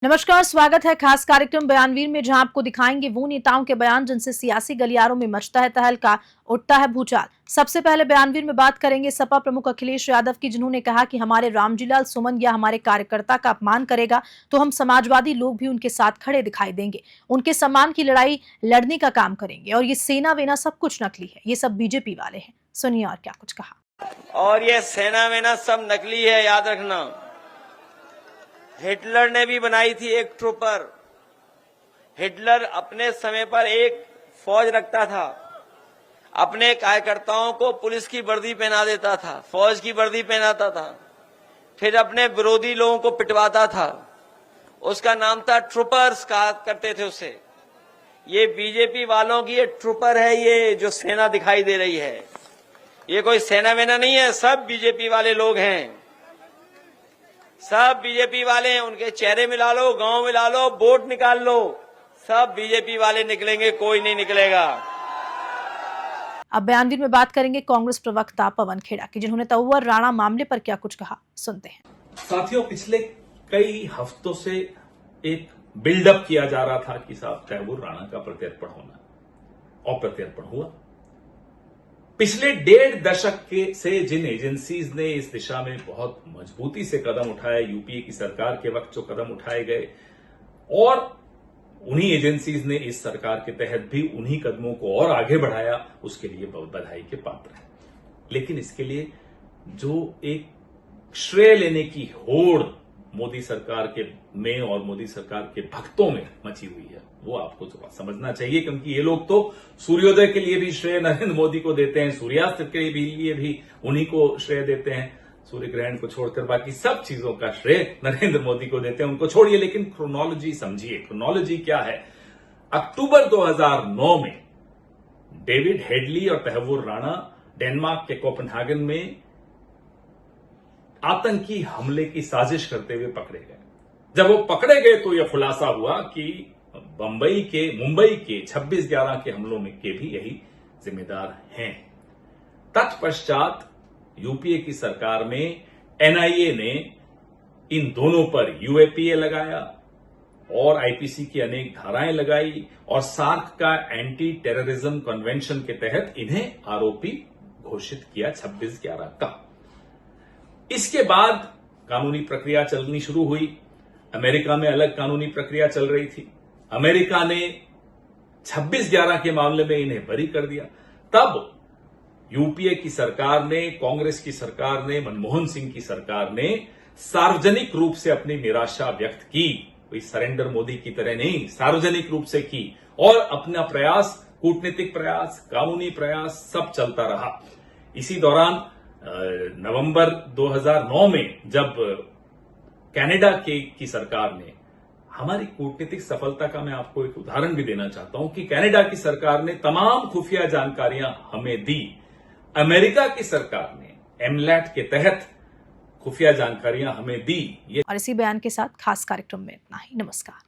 नमस्कार, स्वागत है खास कार्यक्रम बयानवीर में, जहां आपको दिखाएंगे वो नेताओं के बयान जिनसे सियासी गलियारों में मचता है तहलका, उठता है भूचाल। सबसे पहले बयानवीर में बात करेंगे सपा प्रमुख अखिलेश यादव की, जिन्होंने कहा कि हमारे रामजीलाल सुमन या हमारे कार्यकर्ता का अपमान करेगा तो हम समाजवादी लोग भी उनके साथ खड़े दिखाई देंगे, उनके सम्मान की लड़ाई लड़ने का काम करेंगे। और ये सेना वेना सब कुछ नकली है, ये सब बीजेपी वाले हैं। सुनिए और क्या कुछ कहा। और ये सेना वेना सब नकली है, याद रखना। हिटलर ने भी बनाई थी एक ट्रूपर। हिटलर अपने समय पर एक फौज रखता था, अपने कार्यकर्ताओं को पुलिस की वर्दी पहना देता था, फौज की वर्दी पहनाता था, फिर अपने विरोधी लोगों को पिटवाता था। उसका नाम था ट्रूपर्स, कहा करते थे उसे। ये बीजेपी वालों की ये ट्रूपर है, ये जो सेना दिखाई दे रही है, ये कोई सेना वेना नहीं है, सब बीजेपी वाले लोग हैं, सब बीजेपी वाले हैं। उनके चेहरे मिला लो, गांव मिला लो, वोट निकाल लो, सब बीजेपी वाले निकलेंगे, कोई नहीं निकलेगा। अब बयानवीर में बात करेंगे कांग्रेस प्रवक्ता पवन खेड़ा की, जिन्होंने तंवर राणा मामले पर क्या कुछ कहा, सुनते हैं। साथियों, पिछले कई हफ्तों से एक बिल्डअप किया जा रहा था कि साहब तंवर राणा का प्रत्यर्पण होना, और प्रत्यर्पण हुआ। पिछले 1.5 दशक से जिन एजेंसीज ने इस दिशा में बहुत मजबूती से कदम उठाया, यूपीए की सरकार के वक्त जो कदम उठाए गए, और उन्हीं एजेंसीज ने इस सरकार के तहत भी उन्हीं कदमों को और आगे बढ़ाया, उसके लिए बहुत बधाई के पात्र हैं। लेकिन इसके लिए जो एक श्रेय लेने की होड़ मोदी सरकार के में और मोदी सरकार के भक्तों में मची हुई है, वो आपको समझना चाहिए, क्योंकि ये लोग तो सूर्योदय के लिए भी श्रेय नरेंद्र मोदी को देते हैं, सूर्यास्त के लिए भी उन्हीं को श्रेय देते हैं, सूर्य ग्रहण को छोड़कर बाकी सब चीजों का श्रेय नरेंद्र मोदी को देते हैं, उनको छोड़िए। लेकिन क्रोनोलॉजी समझिए, क्रोनोलॉजी क्या है। अक्टूबर 2009 में डेविड हेडली और तंवर राणा डेनमार्क के कोपेनहेगन में आतंकी हमले की साजिश करते हुए पकड़े गए। जब वो पकड़े गए तो यह खुलासा हुआ कि मुंबई के 26/11 के हमलों में के भी यही जिम्मेदार हैं। तत्पश्चात यूपीए की सरकार में एनआईए ने इन दोनों पर यूएपीए लगाया और आईपीसी की अनेक धाराएं लगाई, और सार्क का एंटी टेररिज्म कन्वेंशन के तहत इन्हें आरोपी घोषित किया 26/11 का। इसके बाद कानूनी प्रक्रिया चलनी शुरू हुई। अमेरिका में अलग कानूनी प्रक्रिया चल रही थी। अमेरिका ने 26/11 के मामले में इन्हें बरी कर दिया। तब यूपीए की सरकार ने, कांग्रेस की सरकार ने, मनमोहन सिंह की सरकार ने सार्वजनिक रूप से अपनी निराशा व्यक्त की। कोई सरेंडर मोदी की तरह नहीं, सार्वजनिक रूप से की, और अपना प्रयास, कूटनीतिक प्रयास, कानूनी प्रयास सब चलता रहा। इसी दौरान नवंबर 2009 में जब कनाडा की सरकार ने, हमारी कूटनीतिक सफलता का मैं आपको एक उदाहरण भी देना चाहता हूं कि कनाडा की सरकार ने तमाम खुफिया जानकारियां हमें दी। अमेरिका की सरकार ने एमलैट के तहत खुफिया जानकारियां हमें दी। और इसी बयान के साथ खास कार्यक्रम में इतना ही। नमस्कार।